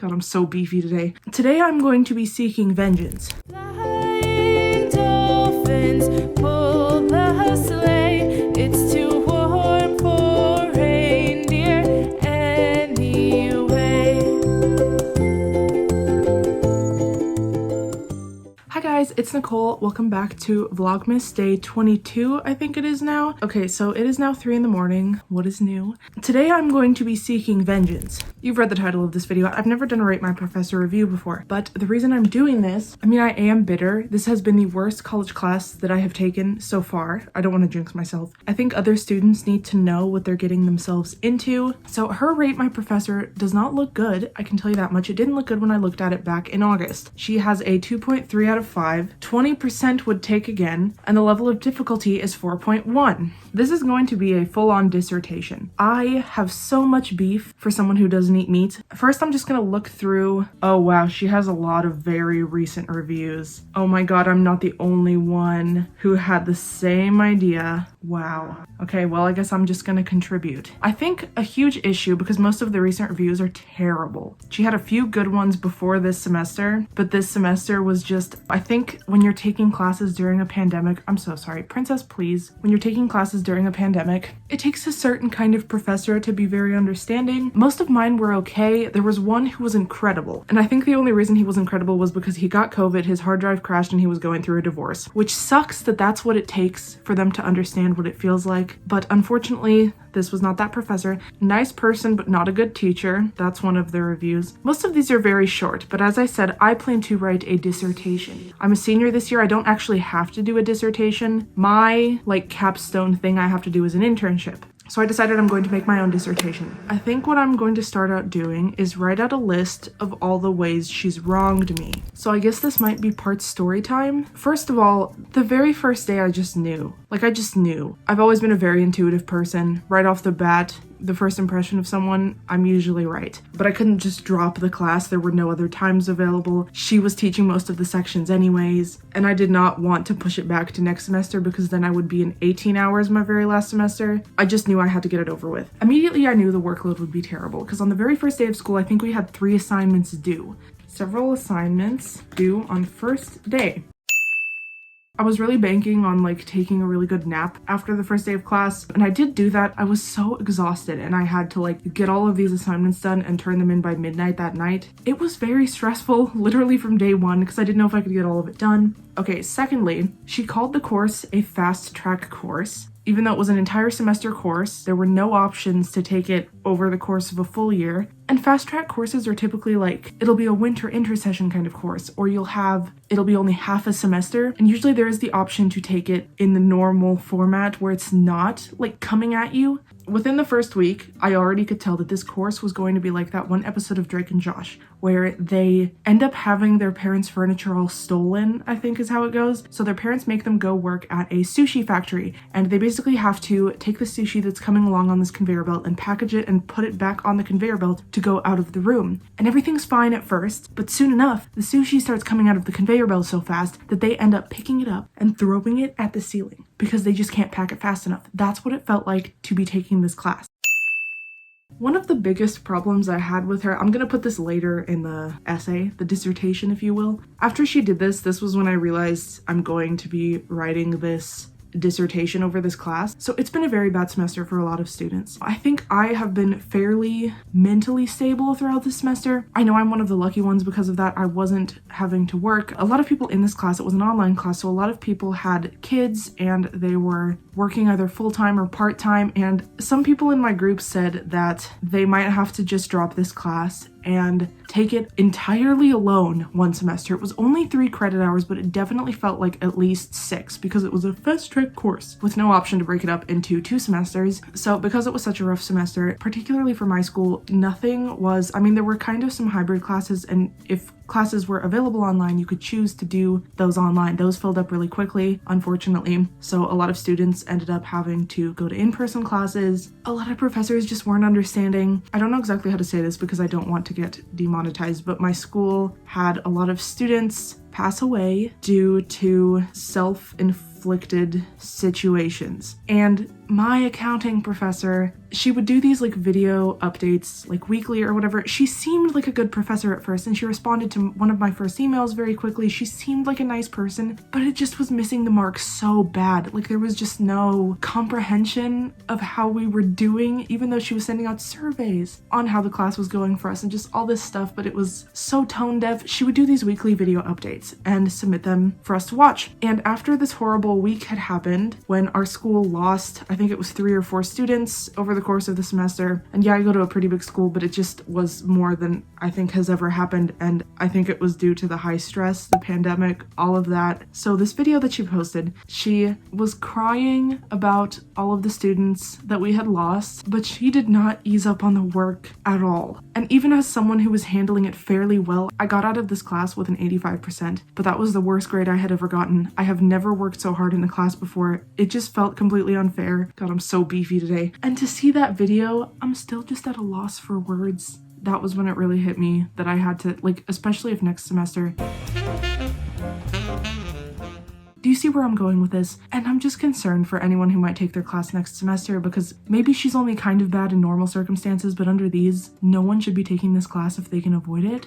God, I'm so beefy today. Today I'm going to be seeking vengeance. Flying dolphins pull the sleigh. It's too warm for reindeer anyway. Hi guys, it's Nicole. Welcome back to Vlogmas day 22, I think it is now. Okay, so it is now 3 in the morning. What is new? Today I'm going to be seeking vengeance. You've read the title of this video. I've never done a Rate My Professor review before, but the reason I'm doing this, I mean, I am bitter. This has been the worst college class that I have taken so far. I don't want to jinx myself. I think other students need to know what they're getting themselves into. So her Rate My Professor does not look good. I can tell you that much. It didn't look good when I looked at it back in August. She has a 2.3 out of 5, 20% would take again, and the level of difficulty is 4.1. This is going to be a full-on dissertation. I have so much beef for someone who doesn't eat meat. First, I'm just gonna look through. Oh wow, she has a lot of very recent reviews. Oh my god, I'm not the only one who had the same idea. Wow. Okay, well, I guess I'm just gonna contribute. I think a huge issue, because most of the recent reviews are terrible. She had a few good ones before this semester, but this semester was just, I think when you're taking classes during a pandemic, I'm so sorry, princess, please. When you're taking classes during a pandemic, it takes a certain kind of professor to be very understanding. Most of mine were okay. There was one who was incredible, and I think the only reason he was incredible was because he got COVID, his hard drive crashed, and he was going through a divorce, which sucks that that's what it takes for them to understand what it feels like. But unfortunately, this was not that professor. Nice person, but not a good teacher. That's one of the reviews. Most of these are very short, but as I said, I plan to write a dissertation. I'm a senior this year. I don't actually have to do a dissertation. My capstone thing I have to do is an internship. So I decided I'm going to make my own dissertation. I think what I'm going to start out doing is write out a list of all the ways she's wronged me. So I guess this might be part story time. First of all, the very first day I just knew. I just knew. I've always been a very intuitive person. Right off the bat, the first impression of someone, I'm usually right. But I couldn't just drop the class. There were no other times available. She was teaching most of the sections anyways, and I did not want to push it back to next semester because then I would be in 18 hours my very last semester. I just knew I had to get it over with. Immediately I knew the workload would be terrible because on the very first day of school, I think we had 3 assignments due. Several assignments due on first day. I was really banking on taking a really good nap after the first day of class, and I did do that. I was so exhausted and I had to get all of these assignments done and turn them in by midnight that night. It was very stressful, literally from day one, because I didn't know if I could get all of it done. Okay, secondly, she called the course a fast track course. Even though it was an entire semester course, there were no options to take it over the course of a full year. And fast track courses are typically it'll be a winter intersession kind of course, or it'll be only half a semester. And usually there is the option to take it in the normal format where it's not coming at you. Within the first week, I already could tell that this course was going to be like that one episode of Drake and Josh, where they end up having their parents' furniture all stolen, I think is how it goes. So their parents make them go work at a sushi factory, and they basically have to take the sushi that's coming along on this conveyor belt and package it and put it back on the conveyor belt to go out of the room. And everything's fine at first, but soon enough, the sushi starts coming out of the conveyor belt so fast that they end up picking it up and throwing it at the ceiling because they just can't pack it fast enough. That's what it felt like to be taking this class. One of the biggest problems I had with her, I'm gonna put this later in the essay, the dissertation if you will. After she did this was when I realized I'm going to be writing this dissertation over this class. So it's been a very bad semester for a lot of students. I think I have been fairly mentally stable throughout this semester. I know I'm one of the lucky ones because of that. I wasn't having to work. A lot of people in this class, it was an online class, so a lot of people had kids and they were working either full-time or part-time, and some people in my group said that they might have to just drop this class and take it entirely alone one semester. It was only 3 credit hours, but it definitely felt like at least 6 because it was a fast track course with no option to break it up into 2 semesters. So because it was such a rough semester, particularly for my school, nothing was, there were kind of some hybrid classes, and if classes were available online, you could choose to do those online. Those filled up really quickly, unfortunately. So a lot of students ended up having to go to in-person classes. A lot of professors just weren't understanding. I don't know exactly how to say this because I don't want to get demonetized, but my school had a lot of students pass away due to self-inflicted situations. And my accounting professor, she would do these like video updates like weekly or whatever. She seemed like a good professor at first, and she responded to one of my first emails very quickly. She seemed like a nice person, but it just was missing the mark so bad. Like there was just no comprehension of how we were doing, even though she was sending out surveys on how the class was going for us and just all this stuff, but it was so tone deaf. She would do these weekly video updates and submit them for us to watch. And after this horrible week had happened, when our school lost, I think it was 3 or 4 students over the course of the semester. And yeah, I go to a pretty big school, but it just was more than I think has ever happened. And I think it was due to the high stress, the pandemic, all of that. So this video that she posted, she was crying about all of the students that we had lost, but she did not ease up on the work at all. And even as someone who was handling it fairly well, I got out of this class with an 85%, but that was the worst grade I had ever gotten. I have never worked so hard in a class before. It just felt completely unfair. God, I'm so beefy today. And to see that video, I'm still just at a loss for words. That was when it really hit me that I had to, like, especially if next semester. Do you see where I'm going with this? And I'm just concerned for anyone who might take their class next semester, because maybe she's only kind of bad in normal circumstances, but under these, no one should be taking this class if they can avoid it.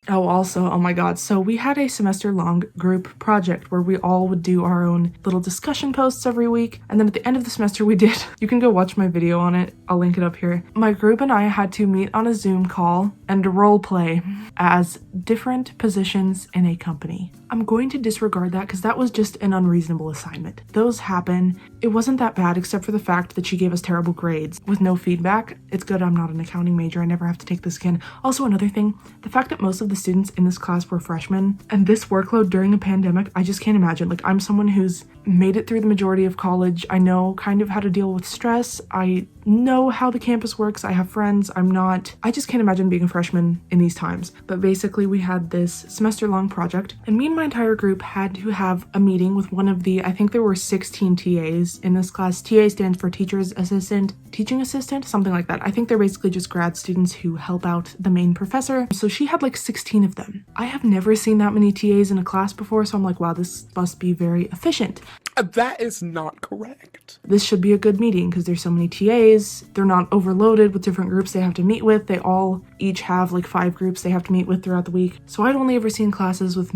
Oh, also, oh my god, so we had a semester-long group project where we all would do our own little discussion posts every week, and then at the end of the semester we did, you can go watch my video on it, I'll link it up here. My group and I had to meet on a Zoom call and role play as different positions in a company. I'm going to disregard that because that was just an unreasonable assignment. Those happen. It wasn't that bad except for the fact that she gave us terrible grades with no feedback. It's good I'm not an accounting major. I never have to take this again. Also, another thing, the fact that most of the students in this class were freshmen, and this workload during a pandemic, I just can't imagine. Like, I'm someone who's made it through the majority of college. I know kind of how to deal with stress. I know how the campus works. I have friends. I just can't imagine being a freshman in these times. But basically we had this semester-long project, and me and my entire group had to have a meeting with one of the, I think there were 16 TAs in this class. TA stands for teacher's assistant, teaching assistant, something like that. I think they're basically just grad students who help out the main professor. So she had like 16 of them. I have never seen that many TAs in a class before, so I'm like, wow, this must be very efficient. That is not correct. This should be a good meeting because there's so many TAs. They're not overloaded with different groups they have to meet with. They all each have like 5 groups they have to meet with throughout the week. So I'd only ever seen classes with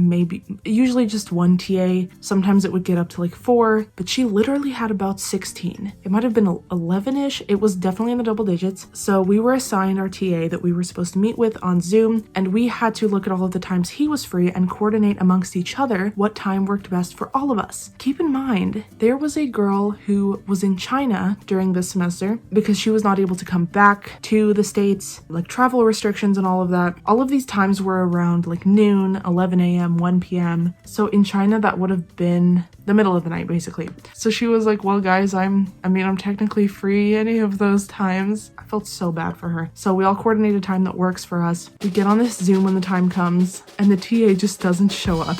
usually just 1 TA. Sometimes it would get up to like 4, but she literally had about 16. It might have been 11-ish. It was definitely in the double digits. So we were assigned our TA that we were supposed to meet with on Zoom, and we had to look at all of the times he was free and coordinate amongst each other what time worked best for all of us. Keep in mind, there was a girl who was in China during this semester because she was not able to come back to the States, like travel restrictions and all of that. All of these times were around like noon, 11 a.m., 1 p.m. So in China, that would have been the middle of the night, basically. So she was like, well, guys, I'm technically free any of those times. I felt so bad for her. So we all coordinate a time that works for us. We get on this Zoom when the time comes, and the TA just doesn't show up.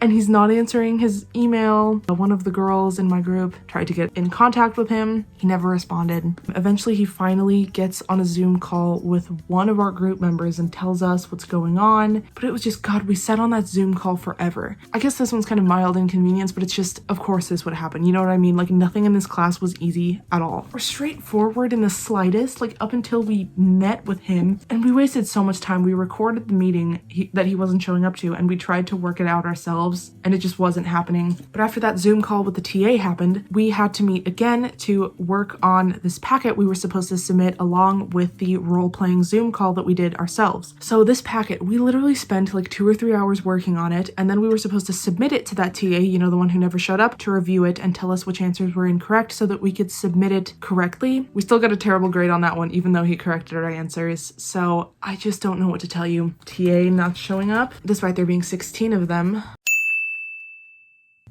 And he's not answering his email. One of the girls in my group tried to get in contact with him. He never responded. Eventually, he finally gets on a Zoom call with one of our group members and tells us what's going on. But it was just, God, we sat on that Zoom call forever. I guess this one's kind of mild inconvenience, but it's just, of course this would happen. You know what I mean? Like, nothing in this class was easy at all, or straightforward in the slightest, like up until we met with him. And we wasted so much time. We recorded the meeting that he wasn't showing up to, and we tried to work it out ourselves, and it just wasn't happening. But after that Zoom call with the TA happened, we had to meet again to work on this packet we were supposed to submit along with the role-playing Zoom call that we did ourselves. So this packet, we literally spent like 2 or 3 hours working on it, and then we were supposed to submit it to that TA, you know, the one who never showed up, to review it and tell us which answers were incorrect so that we could submit it correctly. We still got a terrible grade on that one, even though he corrected our answers. So I just don't know what to tell you. TA not showing up, despite there being 16 of them.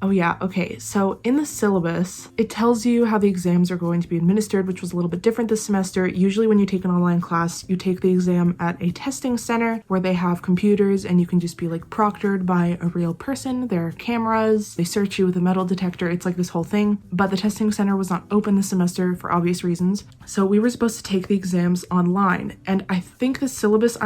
Oh yeah, okay, so in the syllabus, it tells you how the exams are going to be administered, which was a little bit different this semester. Usually when you take an online class, you take the exam at a testing center where they have computers and you can just be like proctored by a real person. There are cameras, they search you with a metal detector, it's like this whole thing. But the testing center was not open this semester for obvious reasons. So we were supposed to take the exams online. And I think the syllabus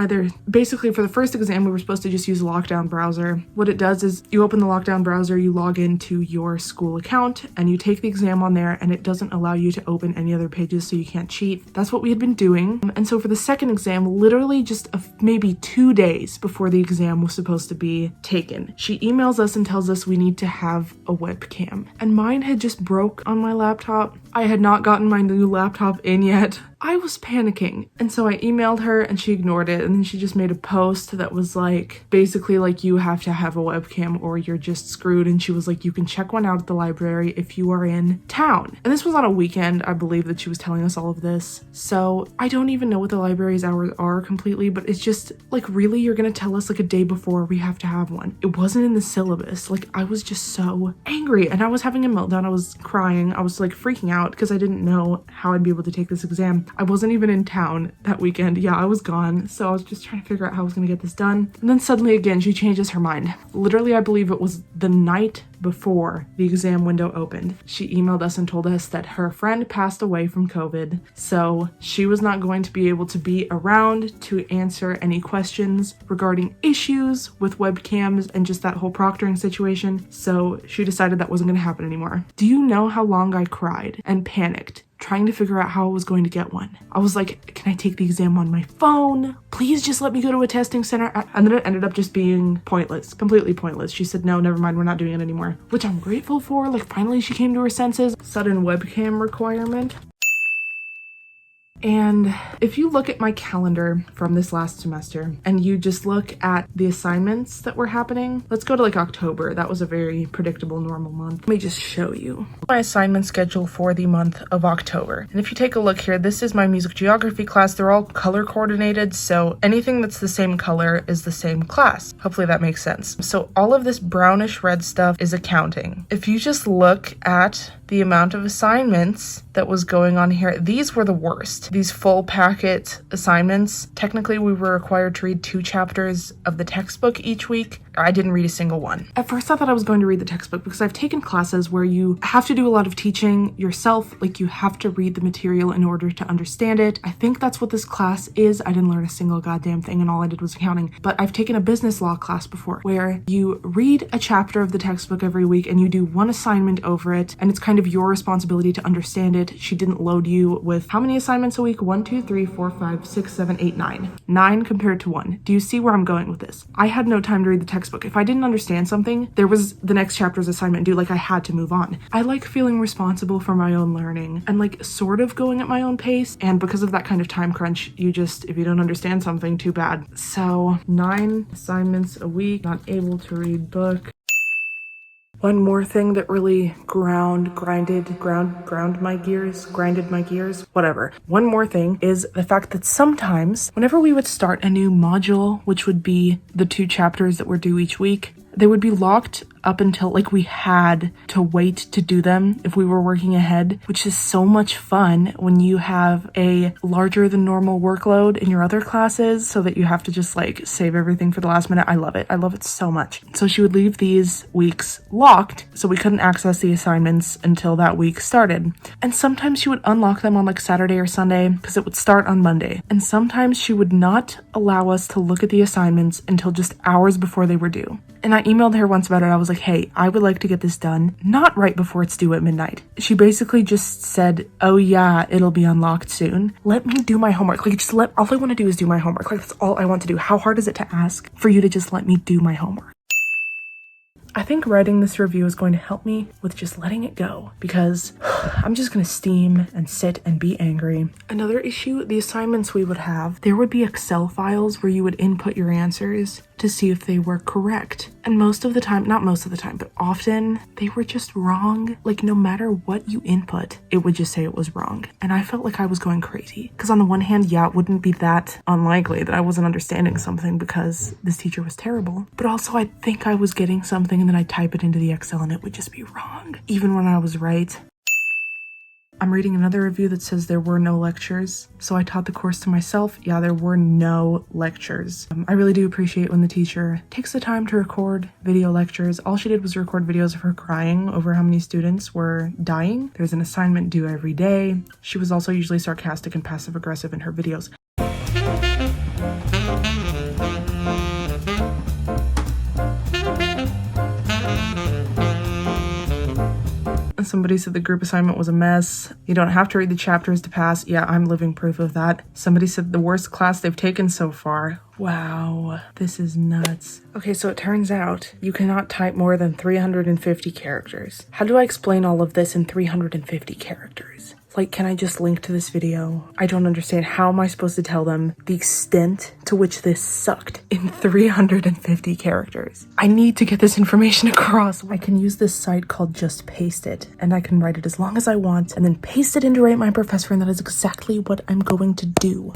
basically for the first exam, we were supposed to just use a lockdown browser. What it does is you open the lockdown browser, you log in, into your school account and you take the exam on there, and it doesn't allow you to open any other pages, so you can't cheat. That's what we had been doing. And so for the second exam, literally just maybe 2 days before the exam was supposed to be taken, she emails us and tells us we need to have a webcam. And mine had just broke on my laptop. I had not gotten my new laptop in yet. I was panicking. And so I emailed her and she ignored it. And then she just made a post that was like, basically like, you have to have a webcam or you're just screwed. And she was like, you can check one out at the library if you are in town. And this was on a weekend, I believe, that she was telling us all of this. So I don't even know what the library's hours are completely, but it's just like, really, you're gonna tell us like a day before we have to have one? It wasn't in the syllabus. Like, I was just so angry and I was having a meltdown. I was crying. I was like freaking out because I didn't know how I'd be able to take this exam. I wasn't even in town that weekend. Yeah, I was gone. So I was just trying to figure out how I was gonna get this done. And then suddenly again, she changes her mind. Literally, I believe it was the night before the exam window opened. She emailed us and told us that her friend passed away from COVID, so she was not going to be able to be around to answer any questions regarding issues with webcams and just that whole proctoring situation. So she decided that wasn't going to happen anymore. Do you know how long I cried and panicked trying to figure out how I was going to get one? I was like, can I take the exam on my phone? Please just let me go to a testing center. And then it ended up just being pointless, completely pointless. She said, no, never mind, we're not doing it anymore, which I'm grateful for. Like, finally she came to her senses. Sudden webcam requirement. And if you look at my calendar from this last semester and you just look at the assignments that were happening, let's go to like October. That was a very predictable, normal month. Let me just show you my assignment schedule for the month of October. And if you take a look here, this is my music geography class. They're all color coordinated, so anything that's the same color is the same class. Hopefully that makes sense. So all of this brownish red stuff is accounting. If you just look at the amount of assignments that was going on here, these were the worst. These full packet assignments, technically we were required to read 2 chapters of the textbook each week. I didn't read a single one. At first I thought I was going to read the textbook because I've taken classes where you have to do a lot of teaching yourself, like you have to read the material in order to understand it. I think that's what this class is. I didn't learn a single goddamn thing and all I did was accounting. But I've taken a business law class before where you read a chapter of the textbook every week and you do one assignment over it, and it's kind of your responsibility to understand it. She didn't load you with how many assignments a week? 1, 2, 3, 4, 5, 6, 7, 8, 9. 9 compared to 1. Do you see where I'm going with this? I had no time to read the textbook. If I didn't understand something, there was the next chapter's assignment due. Like, I had to move on. I like feeling responsible for my own learning and like sort of going at my own pace. And because of that kind of time crunch, if you don't understand something, too bad. So 9 assignments a week, not able to read book. One more thing that really grinded my gears, whatever. One more thing is the fact that sometimes whenever we would start a new module, which would be the 2 chapters that were due each week, they would be locked up until like we had to wait to do them if we were working ahead, which is so much fun when you have a larger than normal workload in your other classes so that you have to just like save everything for the last minute. I love it. I love it so much. So she would leave these weeks locked so we couldn't access the assignments until that week started. And sometimes she would unlock them on like Saturday or Sunday because it would start on Monday. And sometimes she would not allow us to look at the assignments until just hours before they were due. And I emailed her once about it. I was like, hey, I would like to get this done, not right before it's due at midnight. She basically just said, oh yeah, it'll be unlocked soon. Let me do my homework. Like, all I want to do is do my homework. Like, that's all I want to do. How hard is it to ask for you to just let me do my homework? I think writing this review is going to help me with just letting it go because I'm just going to steam and sit and be angry. Another issue, the assignments we would have, there would be Excel files where you would input your answers to see if they were correct. And most of the time, not most of the time, but often they were just wrong. Like, no matter what you input, it would just say it was wrong. And I felt like I was going crazy. Because on the one hand, yeah, it wouldn't be that unlikely that I wasn't understanding something because this teacher was terrible. But also I'd think I was getting something and then I'd type it into the Excel and it would just be wrong, even when I was right. I'm reading another review that says there were no lectures, so I taught the course to myself. Yeah, there were no lectures. I really do appreciate when the teacher takes the time to record video lectures. All she did was record videos of her crying over how many students were dying. There's an assignment due every day. She was also usually sarcastic and passive-aggressive in her videos. Somebody said the group assignment was a mess. You don't have to read the chapters to pass. Yeah, I'm living proof of that. Somebody said the worst class they've taken so far. Wow, this is nuts. Okay, so it turns out you cannot type more than 350 characters. How do I explain all of this in 350 characters? Like, can I just link to this video? I don't understand. How am I supposed to tell them the extent to which this sucked in 350 characters? I need to get this information across. I can use this site called Just Paste It, and I can write it as long as I want, and then paste it into Rate My Professor, and that is exactly what I'm going to do.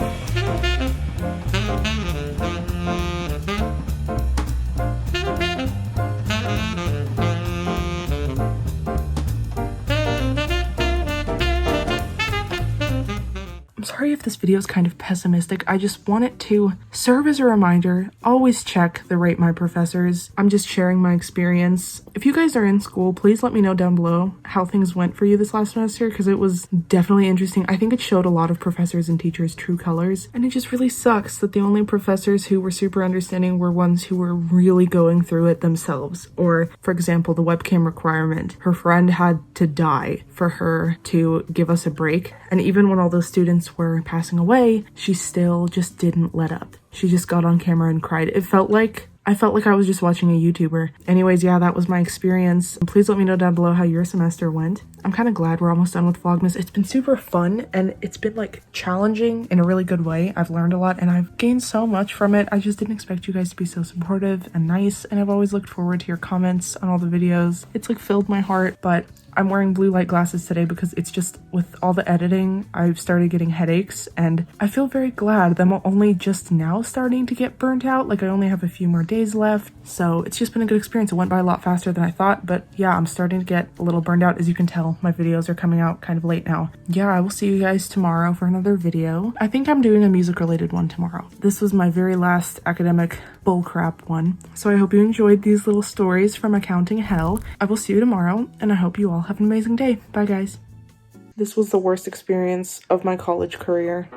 I'm sorry if this video is kind of pessimistic. I just want it to serve as a reminder. Always check the Rate My Professors. I'm just sharing my experience. If you guys are in school, please let me know down below how things went for you this last semester, because it was definitely interesting. I think it showed a lot of professors and teachers' true colors, and it just really sucks that the only professors who were super understanding were ones who were really going through it themselves. Or, for example, the webcam requirement. Her friend had to die for her to give us a break, and even when all those students were passing away, she still just didn't let up. She just got on camera and cried. I felt like I was just watching a YouTuber. Anyways, yeah, that was my experience. Please let me know down below how your semester went. I'm kind of glad we're almost done with Vlogmas. It's been super fun, and it's been like challenging in a really good way. I've learned a lot and I've gained so much from it. I just didn't expect you guys to be so supportive and nice, and I've always looked forward to your comments on all the videos. It's like filled my heart, but I'm wearing blue light glasses today because it's just, with all the editing, I've started getting headaches, and I feel very glad that I'm only just now starting to get burnt out. Like, I only have a few more days left, so it's just been a good experience. It went by a lot faster than I thought, but yeah, I'm starting to get a little burned out. As you can tell, my videos are coming out kind of late now. Yeah, I will see you guys tomorrow for another video. I think I'm doing a music related one tomorrow. This was my very last academic bullcrap one, so I hope you enjoyed these little stories from accounting hell. I will see you tomorrow, and I hope you all have an amazing day. Bye, guys. This was the worst experience of my college career.